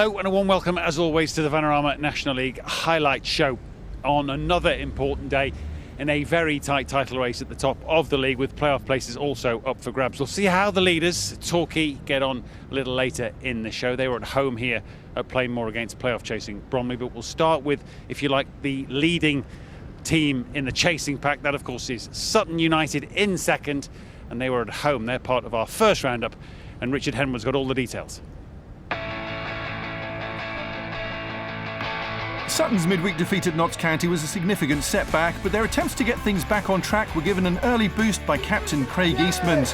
Hello and a warm welcome as always to the Vanarama National League highlight show on another important day in a very tight title race at the top of the league, with playoff places also up for grabs. We'll see how the leaders, Torquay, get on a little later in the show. They were at home here at Plainmoor against playoff chasing Bromley, but we'll start with, if you like, the leading team in the chasing pack. That of course is Sutton United in second, and they were at home. They're part of our first roundup, and Richard Henwood's got all the details. Sutton's midweek defeat at Notts County was a significant setback, but their attempts to get things back on track were given an early boost by captain Craig Eastman.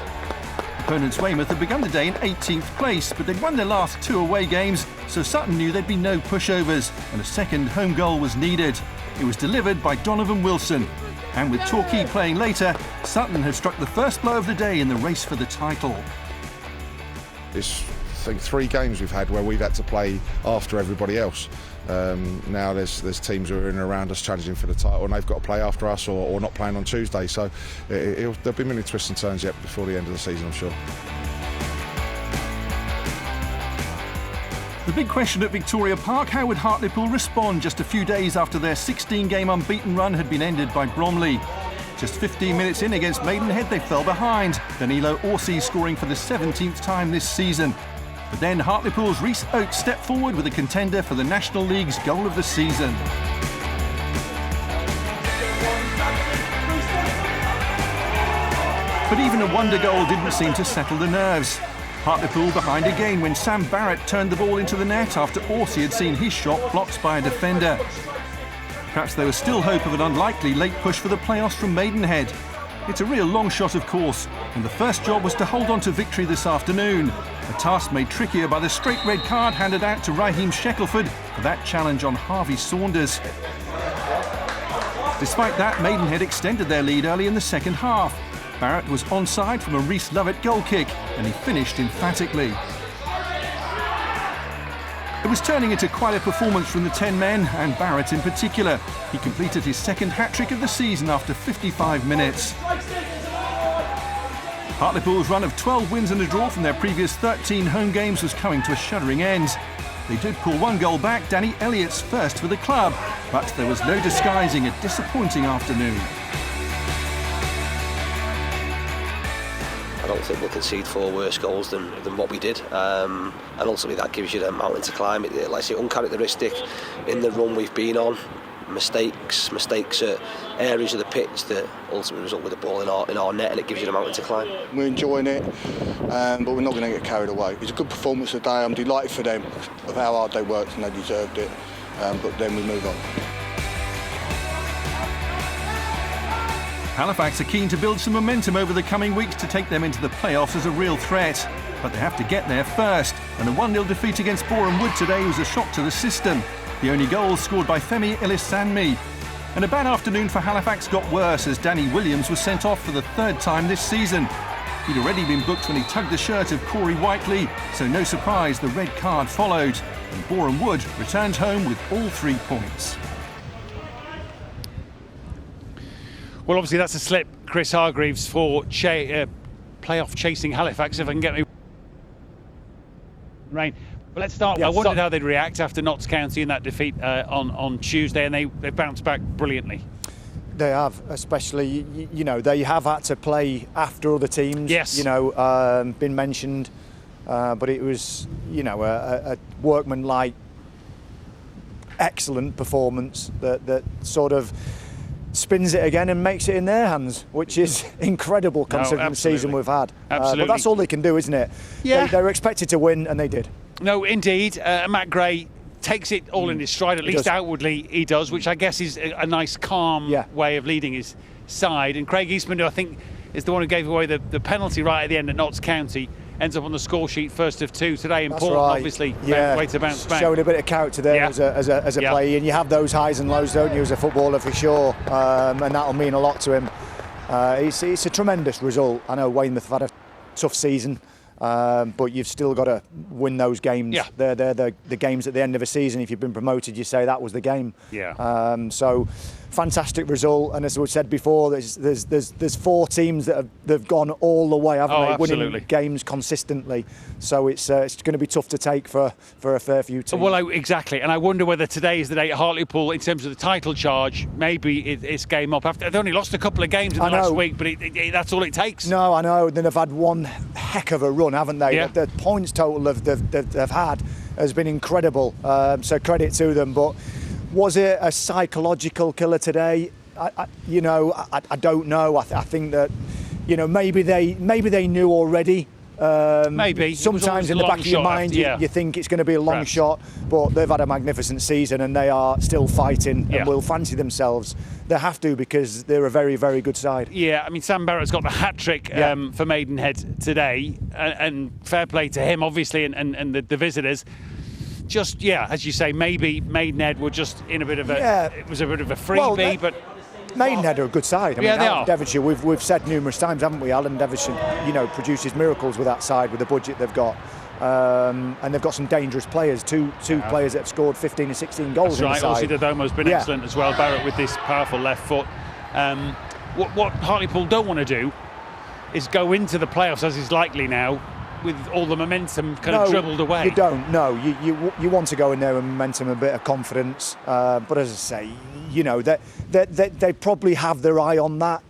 Opponents Weymouth had begun the day in 18th place, but they'd won their last two away games, so Sutton knew there'd be no pushovers, and a second home goal was needed. It was delivered by Donovan Wilson. And with Torquay playing later, Sutton had struck the first blow of the day in the race for the title. It's, I think, 3 games we've had where we've had to play after everybody else. Now there's teams who are in and around us challenging for the title, and they've got to play after us or not playing on Tuesday. So there'll be many twists and turns yet before the end of the season, I'm sure. The big question at Victoria Park: how would Hartlepool respond just a few days after their 16-game unbeaten run had been ended by Bromley? Just 15 minutes in against Maidenhead, they fell behind. Danilo Orsi scoring for the 17th time this season. But then Hartlepool's Rhys Oates stepped forward with a contender for the National League's goal of the season. But even a wonder goal didn't seem to settle the nerves. Hartlepool behind again when Sam Barrett turned the ball into the net after Orsi had seen his shot blocked by a defender. Perhaps there was still hope of an unlikely late push for the playoffs from Maidenhead. It's a real long shot, of course, and the first job was to hold on to victory this afternoon. A task made trickier by the straight red card handed out to Raheem Shackelford for that challenge on Harvey Saunders. Despite that, Maidenhead extended their lead early in the second half. Barrett was onside from a Rhys Lovett goal kick, and he finished emphatically. It was turning into quite a performance from the 10 men, and Barrett in particular. He completed his second hat-trick of the season after 55 minutes. Hartlepool's run of 12 wins and a draw from their previous 13 home games was coming to a shuddering end. They did pull one goal back, Danny Elliott's first for the club, but there was no disguising a disappointing afternoon. I don't think we'll concede 4 worse goals than what we did, and ultimately that gives you the mountain to climb. Like I say, uncharacteristic in the run we've been on. Mistakes at areas of the pitch that ultimately result with the ball in our net, and it gives you the mountain to climb. We're enjoying it, but we're not going to get carried away. It was a good performance today. I'm delighted for them of how hard they worked, and they deserved it, but then we move on. Halifax are keen to build some momentum over the coming weeks to take them into the playoffs as a real threat. But they have to get there first, and a 1-0 defeat against Boreham Wood today was a shock to the system. The only goal scored by Femi Ilisanmi. And a bad afternoon for Halifax got worse as Danny Williams was sent off for the 3rd time this season. He'd already been booked when he tugged the shirt of Corey Whiteley, so no surprise the red card followed. And Boreham Wood returned home with all 3 points. Well, obviously that's a slip, Chris Hargreaves, for playoff chasing Halifax, if I can get me right. But let's start. I wondered how they'd react after Notts County in that defeat on Tuesday, and they bounced back brilliantly. They have, especially, you know, they have had to play after other teams. Yes. You know, been mentioned, but it was, you know, a workmanlike, excellent performance that sort of spins it again and makes it in their hands, which is incredible considering the season we've had. But that's all they can do, isn't it? Yeah. They were expected to win, and they did. No, indeed. Matt Gray takes it all in his stride, at least outwardly he does, which I guess is a nice, calm way of leading his side. And Craig Eastman, who I think is the one who gave away the penalty right at the end at Notts County, ends up on the score sheet, first of 2 today. Important, obviously, way to bounce back. Showing a bit of character there as a player, and you have those highs and lows, don't you, as a footballer, for sure, and that'll mean a lot to him. It's a tremendous result. I know Weymouth have had a tough season, But you've still got to win those games. Yeah. They're the games at the end of a season. If you've been promoted, you say that was the game. Yeah. So fantastic result. And as we said before, there's 4 teams that have gone all the way, haven't they? Absolutely. Winning games consistently. So it's going to be tough to take for a fair few teams. Well, exactly. And I wonder whether today is the day at Hartlepool in terms of the title charge. Maybe it's game up. They've only lost a couple of games in the last week, but that's all it takes. No, I know. Then they've had one heck of a run, haven't they? Yeah. The points total they've had has been incredible. So credit to them. But was it a psychological killer today? I don't know. I think that maybe they knew already. Maybe. Sometimes in the back of your mind you think it's going to be a long shot, but they've had a magnificent season and they are still fighting and will fancy themselves. They have to, because they're a very, very good side. Yeah, I mean, Sam Barrett's got the hat-trick for Maidenhead today, and fair play to him, obviously, and the visitors. Just, as you say, maybe Maidenhead were just in a bit of it was a bit of a freebie, but Maidenhead are a good side. I mean, they are. Devonshire, we've said numerous times, haven't we? Alan Devonshire, produces miracles with that side, with the budget they've got. And they've got some dangerous players, two players that have scored 15 or 16 goals. That's in right. the side. Osidodomo's been excellent as well. Barrett with this powerful left foot. What Hartlepool don't want to do is go into the playoffs, as is likely now, with all the momentum of dribbled away. You don't. No, you want to go in there with momentum, a bit of confidence. But as I say, they probably have their eye on that,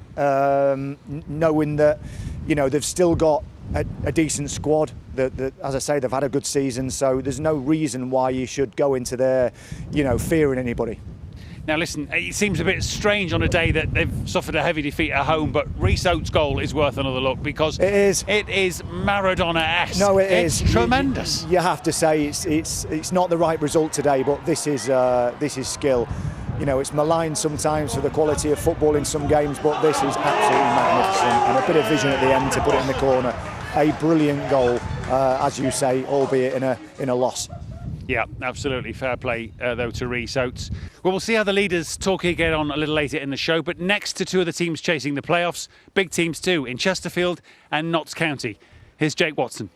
knowing that they've still got a decent squad. That, as I say, they've had a good season, so there's no reason why you should go into there, fearing anybody. Now listen, it seems a bit strange on a day that they've suffered a heavy defeat at home, but Rhys Oates' goal is worth another look, because it is Maradona-esque. No, it's tremendous. You have to say it's not the right result today, but this is skill. It's maligned sometimes for the quality of football in some games, but this is absolutely magnificent, and a bit of vision at the end to put it in the corner. A brilliant goal, as you say, albeit in a loss. Yeah, absolutely. Fair play, though, to Rhys Oates. Well, we'll see how the leaders Torquay get on a little later in the show. But next to 2 of the teams chasing the playoffs, big teams too, in Chesterfield and Notts County. Here's Jake Watson.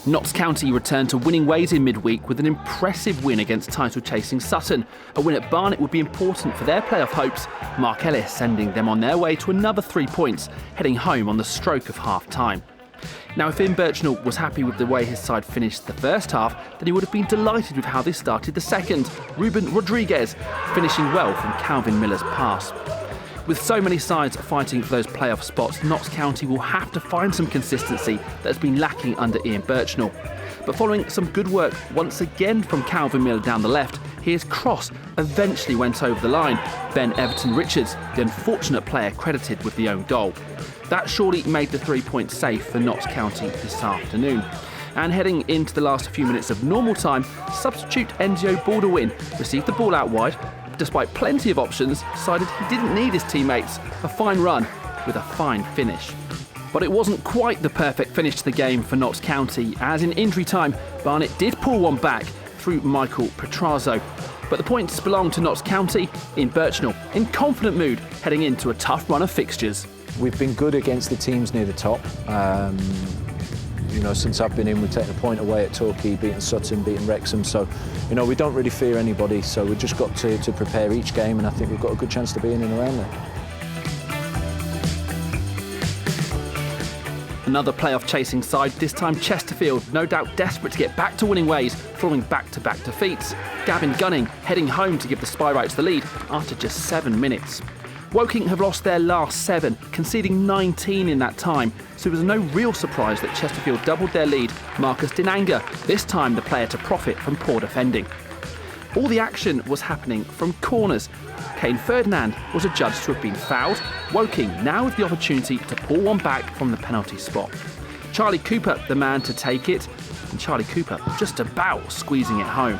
Notts County returned to winning ways in midweek with an impressive win against title-chasing Sutton. A win at Barnet would be important for their playoff hopes, Mark Ellis sending them on their way to another 3 points, heading home on the stroke of half-time. Now, if Ian Birchnell was happy with the way his side finished the first half, then he would have been delighted with how they started the second. Ruben Rodriguez finishing well from Calvin Miller's pass. With so many sides fighting for those playoff spots, Notts County will have to find some consistency that has been lacking under Ian Birchnell. But following some good work once again from Calvin Miller down the left, his cross eventually went over the line. Ben Everton Richards, the unfortunate player credited with the own goal. That surely made the 3 points safe for Notts County this afternoon. And heading into the last few minutes of normal time, substitute Enzio Baldwin received the ball out wide. Despite plenty of options, decided he didn't need his teammates. A fine run with a fine finish. But it wasn't quite the perfect finish to the game for Notts County, as in injury time, Barnet did pull one back through Michael Petrazzo. But the points belong to Notts County. In Birchnell, in confident mood, heading into a tough run of fixtures. We've been good against the teams near the top. Since I've been in, we've taken a point away at Torquay, beaten Sutton, beaten Wrexham. So, we don't really fear anybody. So we've just got to prepare each game, and I think we've got a good chance to be in and around there. Another playoff-chasing side, this time Chesterfield, no doubt desperate to get back to winning ways, following back-to-back defeats. Gavin Gunning heading home to give the Spyrights the lead after just 7 minutes. Woking have lost their last 7, conceding 19 in that time, so it was no real surprise that Chesterfield doubled their lead. Marcus Dinanga, this time the player to profit from poor defending. All the action was happening from corners. Kane Ferdinand was adjudged to have been fouled. Woking now with the opportunity to pull one back from the penalty spot. Charlie Cooper, the man to take it, and Charlie Cooper just about squeezing it home.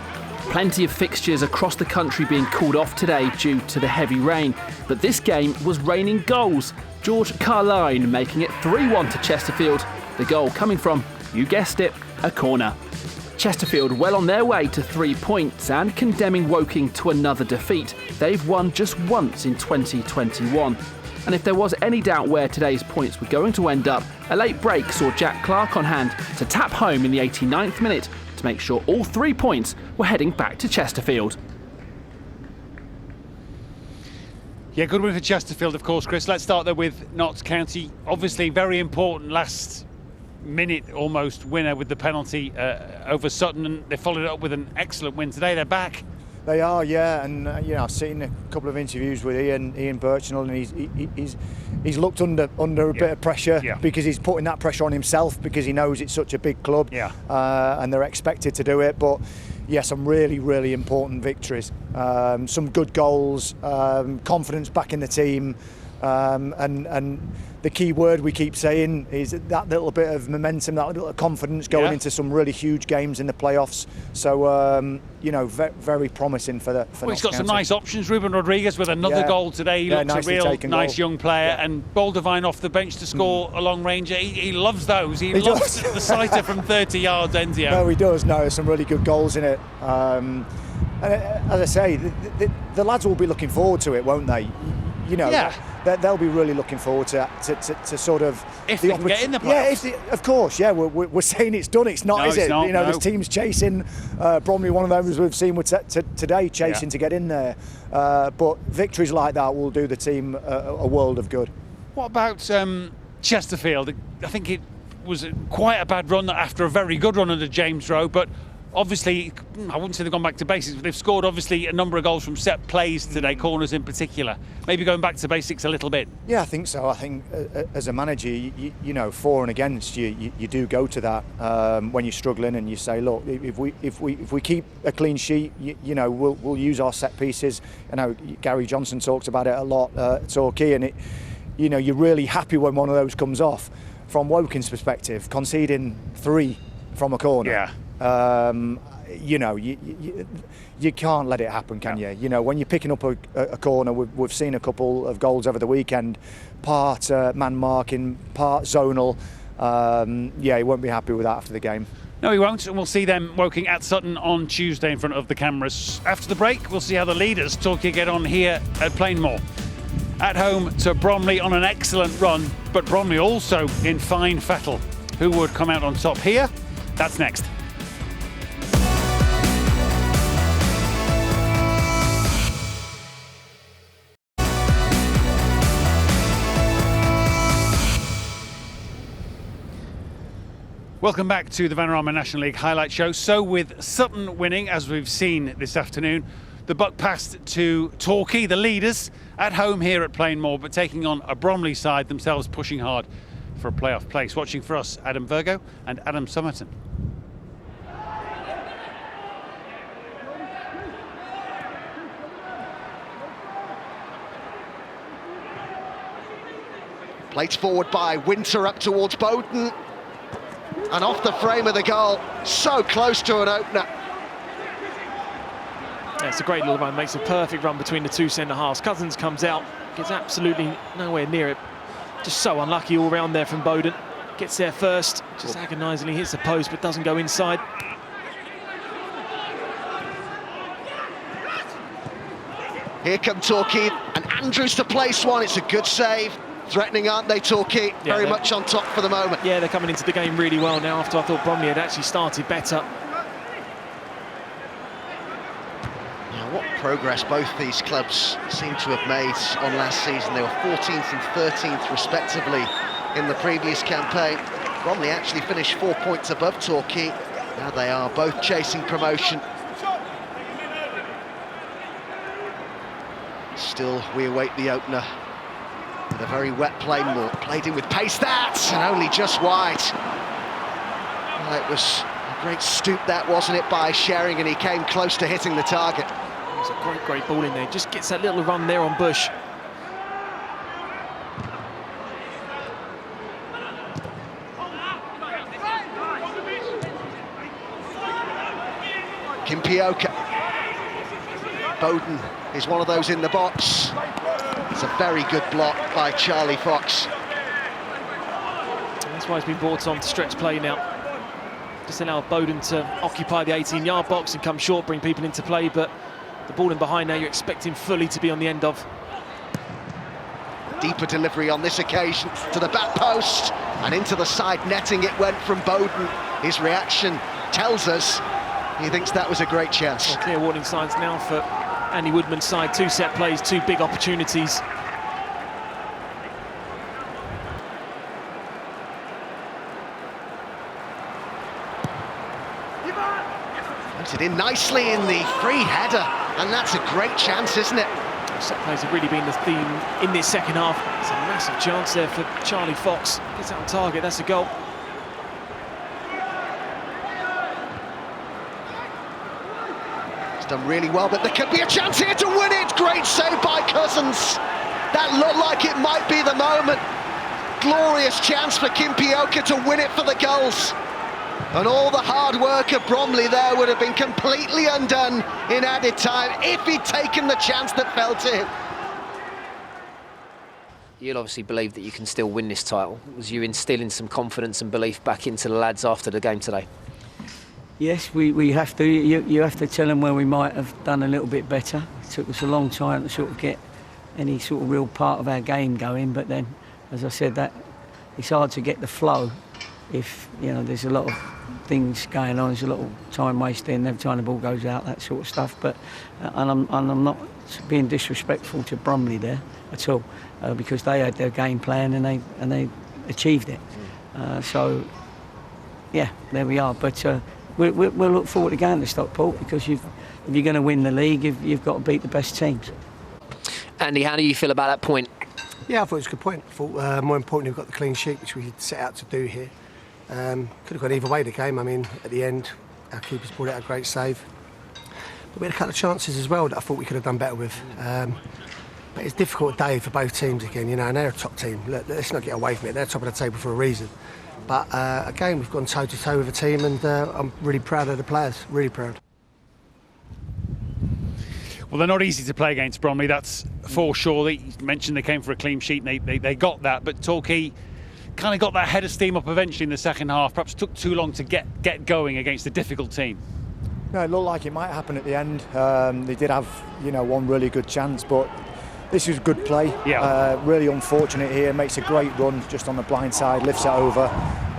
Plenty of fixtures across the country being called off today due to the heavy rain, but this game was raining goals. George Carline making it 3-1 to Chesterfield. The goal coming from, you guessed it, a corner. Chesterfield well on their way to 3 points and condemning Woking to another defeat. They've won just once in 2021. And if there was any doubt where today's points were going to end up, a late break saw Jack Clark on hand to tap home in the 89th minute to make sure all 3 points were heading back to Chesterfield. Yeah, good win for Chesterfield, of course, Chris. Let's start there with Notts County. Obviously, very important last minute almost winner with the penalty over Sutton, and they followed it up with an excellent win today. They're back. They are, yeah, and I've seen a couple of interviews with Ian Birchnell, and he's looked under a bit of pressure because he's putting that pressure on himself because he knows it's such a big club, and they're expected to do it. But yeah, some really, really important victories, some good goals, confidence back in the team, and the key word we keep saying is that little bit of momentum, that little confidence going into some really huge games in the playoffs. So, very promising for he's got some nice options. Ruben Rodriguez with another goal today. He looks a real nice young player. And Boldevine off the bench to score a long ranger. He loves those. He loves the sighter from 30 yards, Enzio. No, he does. No, there's some really good goals in it. And as I say, the lads will be looking forward to it, won't they? They'll be really looking forward to sort of if they can get in the playoffs. Yeah, of course. Yeah, we're saying it's done. It's not, is it? Not, there's teams chasing. Bromley, one of them, as we've seen with today, chasing to get in there. But victories like that will do the team a world of good. What about Chesterfield? I think it was quite a bad run after a very good run under James Rowe, but obviously, I wouldn't say they've gone back to basics, but they've scored obviously a number of goals from set plays today, corners in particular. Maybe going back to basics a little bit. Yeah, I think so. I think as a manager, for and against, you do go to that when you're struggling, and you say, look, if we keep a clean sheet, we'll use our set pieces. I know Gary Johnson talks about it a lot at Torquay, and you're really happy when one of those comes off. From Wokin's perspective, conceding 3 from a corner. Yeah. You can't let it happen, can you? When you're picking up a corner, we've seen a couple of goals over the weekend, part man marking, part zonal. He won't be happy with that after the game. No, he won't, and we'll see them Woking at Sutton on Tuesday in front of the cameras. After the break, we'll see how the leaders Torquay get on here at Plainmoor. At home to Bromley on an excellent run, but Bromley also in fine fettle. Who would come out on top here? That's next. Welcome back to the Vanarama National League highlight show. So with Sutton winning, as we've seen this afternoon, the buck passed to Torquay, the leaders, at home here at Plainmoor, but taking on a Bromley side themselves pushing hard for a playoff place. Watching for us, Adam Virgo and Adam Somerton. Played forward by Winter up towards Bowden. And off the frame of the goal, so close to an opener. Yeah, it's a great little run, makes a perfect run between the two centre-halves. Cousins comes out, gets absolutely nowhere near it. Just so unlucky all round there from Bowden. Gets there first, just agonisingly hits the post but doesn't go inside. Here come Torquay, and Andrews to place one. It's a good save. Threatening, aren't they, Torquay? Yeah, very much on top for the moment. Yeah, they're coming into the game really well now after I thought Bromley had actually started better. Now, what progress both these clubs seem to have made on last season. They were 14th and 13th respectively in the previous campaign. Bromley actually finished 4 points above Torquay. Now they are both chasing promotion. Still, we await the opener. With a very wet Plainmoor, played in with pace, that, and only just wide. Well, it was a great stoop that, wasn't it, by Shering, and he came close to hitting the target. It was a great ball in there, just gets that little run there on Bush. Kimpioka. Bowden is one of those in the box. It's a very good block by Charlie Fox. That's why he's been brought on to stretch play now. Just allow Bowden to occupy the 18-yard box and come short, bring people into play, but the ball in behind now you're expecting fully to be on the end of. Deeper delivery on this occasion to the back post and into the side netting it went from Bowden. His reaction tells us he thinks that was a great chance. Well, clear warning signs now for Andy Woodman's side. 2 set plays, 2 big opportunities. It in nicely in the free header, and that's a great chance, isn't it? Set plays have really been the theme in this second half. It's a massive chance there for Charlie Fox. Gets out on target, that's a goal. He's done really well, but there could be a chance here to win it. Great save by Cousins. That looked like it might be the moment. Glorious chance for Kimpioka to win it for the goals. And all the hard work of Bromley there would have been completely undone in added time if he'd taken the chance that fell to him. You'll obviously believe that you can still win this title. Was you instilling some confidence and belief back into the lads after the game today? Yes, we have to. You have to tell them where we might have done a little bit better. It took us a long time to sort of get any sort of real part of our game going, but then, as I said, that it's hard to get the flow if, you know, there's a lot of things going on, there's a lot of time wasting every time the ball goes out, that sort of stuff. But and I'm not being disrespectful to Bromley there at all, because they had their game plan and they achieved it. So yeah, there we are. But we'll look forward to going to Stockport, because if you're going to win the league, you've got to beat the best teams. Andy, how do you feel about that point? Yeah, I thought it was a good point. I thought more importantly, we've got the clean sheet, which we set out to do here. Could have gone either way, the game. I mean, at the end, our keeper's pulled out a great save. But we had a couple of chances as well that I thought we could have done better with. But it's a difficult day for both teams again, you know, and they're a top team. Let's not get away from it. They're top of the table for a reason. But again, we've gone toe-to-toe with the team, and I'm really proud of the players, really proud. Well, they're not easy to play against, Bromley, that's for sure. You mentioned they came for a clean sheet, and they got that, but Torquay kind of got that head of steam up eventually in the second half. Perhaps took too long to get going against a difficult team. No, it looked like it might happen at the end. They did have, you know, one really good chance, but this was good play. Yeah. Really unfortunate here. Makes a great run just on the blind side, lifts it over,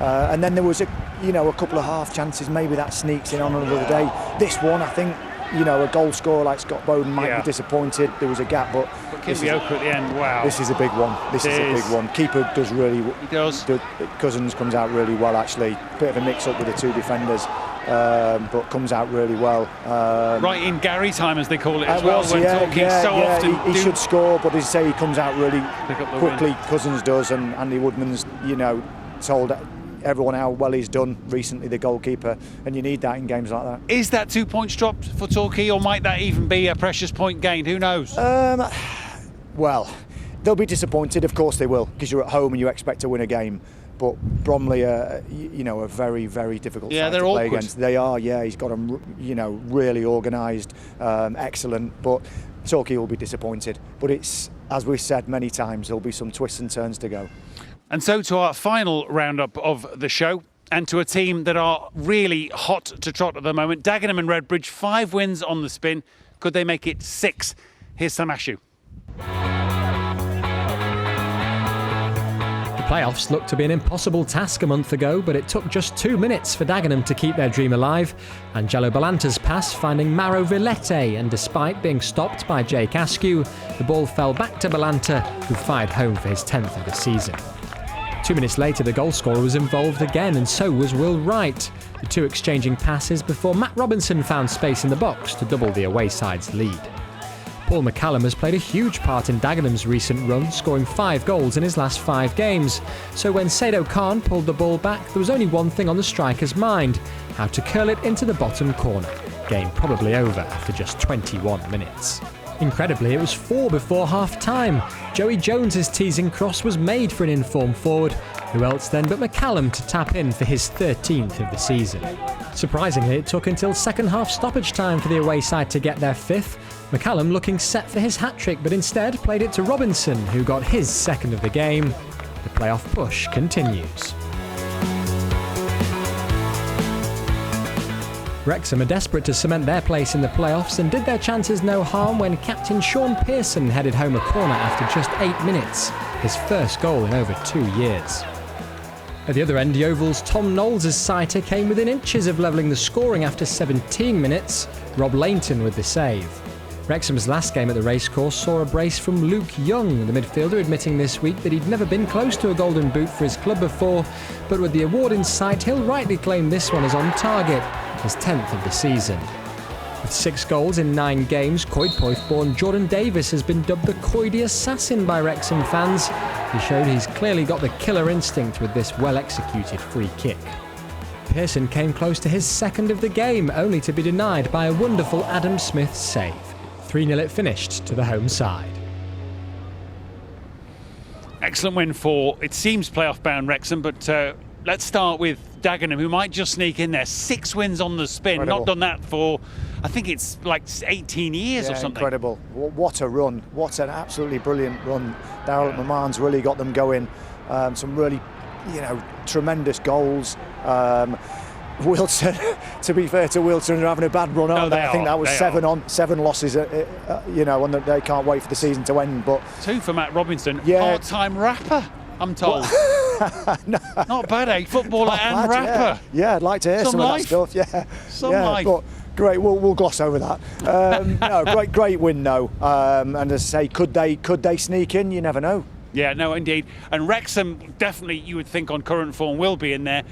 and then there was a couple of half chances. Maybe that sneaks in on another day. This one, I think, you know, a goal scorer like Scott Bowden might be disappointed. There was a gap, but Kimpioka at the end, wow. This is a big one. This is a big one. Keeper does really. He does. Cousins comes out really well, actually. Bit of a mix-up with the two defenders, but comes out really well. Right in Gary time, as they call it, as well. When Torquay often he should score, but as you say, he comes out really quickly. Win. Cousins does, and Andy Woodman's, you know, told everyone how well he's done recently, the goalkeeper, and you need that in games like that. Is that 2 points dropped for Torquay, or might that even be a precious point gained? Who knows? Well, they'll be disappointed, of course they will, because you're at home and you expect to win a game. But Bromley are, you know, a very, very difficult side to play against. They are, yeah. He's got them, you know, really organised, excellent. But Torquay will be disappointed. But it's, as we've said many times, there'll be some twists and turns to go. And so to our final roundup of the show, and to a team that are really hot to trot at the moment. Dagenham and Redbridge, 5 wins on the spin. Could they make it 6? Here's Sam Ashu. The playoffs looked to be an impossible task a month ago, but it took just 2 minutes for Dagenham to keep their dream alive. Angelo Balanta's pass finding Mauro Villette, and despite being stopped by Jake Askew, the ball fell back to Balanta, who fired home for his 10th of the season. 2 minutes later, the goalscorer was involved again, and so was Will Wright, the two exchanging passes before Matt Robinson found space in the box to double the away side's lead. Paul McCallum has played a huge part in Dagenham's recent run, scoring 5 goals in his last 5 games. So when Sado Khan pulled the ball back, there was only one thing on the striker's mind: how to curl it into the bottom corner. Game probably over after just 21 minutes. Incredibly, it was 4 before half-time. Joey Jones's teasing cross was made for an informed forward. Who else then but McCallum to tap in for his 13th of the season. Surprisingly, it took until second half stoppage time for the away side to get their 5th. McCallum looking set for his hat-trick, but instead played it to Robinson, who got his 2nd of the game. The playoff push continues. Wrexham are desperate to cement their place in the playoffs and did their chances no harm when captain Sean Pearson headed home a corner after just 8 minutes. his first goal in over 2 years. At the other end, Yeovil's Tom Knowles' sighter came within inches of levelling the scoring after 17 minutes, Rob Lainton with the save. Wrexham's last game at the racecourse saw a brace from Luke Young, the midfielder admitting this week that he'd never been close to a golden boot for his club before, but with the award in sight, he'll rightly claim this one is on target, his 10th of the season. With 6 goals in 9 games, Coedpoeth-born Jordan Davis has been dubbed the Coedy Assassin by Wrexham fans. He showed he's clearly got the killer instinct with this well-executed free kick. Pearson came close to his second of the game, only to be denied by a wonderful Adam Smith save. 3-0 it finished to the home side. Excellent win for, it seems, playoff-bound Wrexham, but let's start with Dagenham, who might just sneak in there. 6 wins on the spin, Incredible. Not done that for, I think it's like 18 years or something. Incredible. What a run. What an absolutely brilliant run. Darryl McMahon's really got them going. Some really, tremendous goals. Wilson, to be fair to Wilson, are having a bad run, aren't they? I think that was 7 losses, and they can't wait for the season to end. But 2 for Matt Robinson, part-time rapper, I'm told. No. Not bad, eh? Footballer and rapper. Yeah, I'd like to hear some of that stuff. Yeah, some life. But great, we'll gloss over that. No, great win though. And as I say, could they sneak in? You never know. Yeah, no, indeed. And Wrexham, definitely, you would think on current form, will be in there.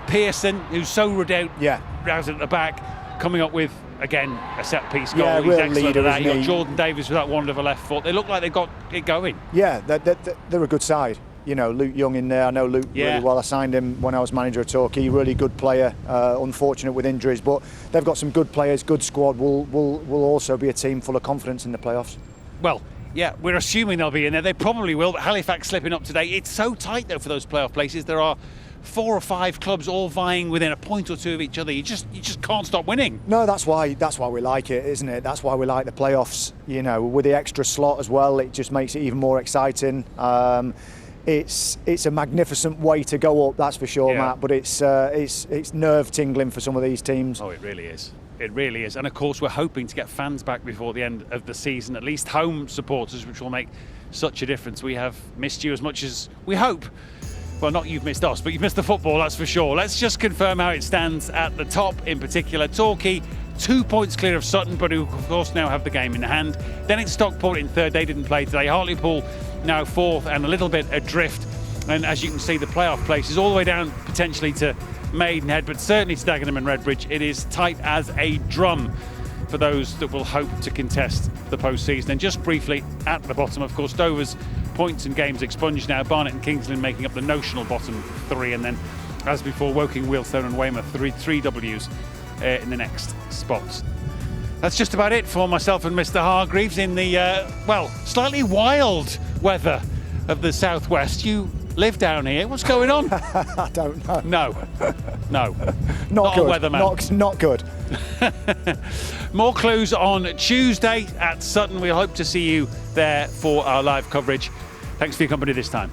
Pearson, who's so roused at the back, coming up with, again, a set-piece goal. He's excellent leader, at that. isn't You've he? got Jordan Davis with that wonderful left foot. They look like they've got it going. Yeah, they're a good side. Luke Young in there. I know Luke really well. I signed him when I was manager of Torquay. Really good player. Unfortunate with injuries, but they've got some good players. Good squad. Will also be a team full of confidence in the playoffs. Well, yeah, we're assuming they'll be in there. They probably will. But Halifax slipping up today. It's so tight though for those playoff places. There are 4 or 5 clubs all vying within a point or 2 of each other. You just can't stop winning. No, that's why we like it, isn't it? That's why we like the playoffs. With the extra slot as well, it just makes it even more exciting. It's a magnificent way to go up, that's for sure, Matt. But it's nerve tingling for some of these teams. Oh, it really is. It really is. And of course, we're hoping to get fans back before the end of the season, at least home supporters, which will make such a difference. We have missed you as much as we hope. Well, not you've missed us, but you've missed the football, that's for sure. Let's just confirm how it stands at the top in particular. Torquay, 2 points clear of Sutton, but who, of course, now have the game in hand. Then it's Stockport in third. They didn't play today. Hartlepool now fourth and a little bit adrift. And as you can see, the playoff places all the way down potentially to Maidenhead, but certainly to Dagenham and Redbridge. It is tight as a drum for those that will hope to contest the postseason. And just briefly, at the bottom, of course, Dover's points and games expunged now. Barnet and Kingsland making up the notional bottom 3, and then, as before, Woking, Wealdstone and Weymouth, three W's in the next spots. That's just about it for myself and Mr. Hargreaves in the, slightly wild weather of the southwest. You live down here. What's going on? I don't know. No. Not good. A weatherman. Not good. More clues on Tuesday at Sutton. We hope to see you there for our live coverage. Thanks for your company this time.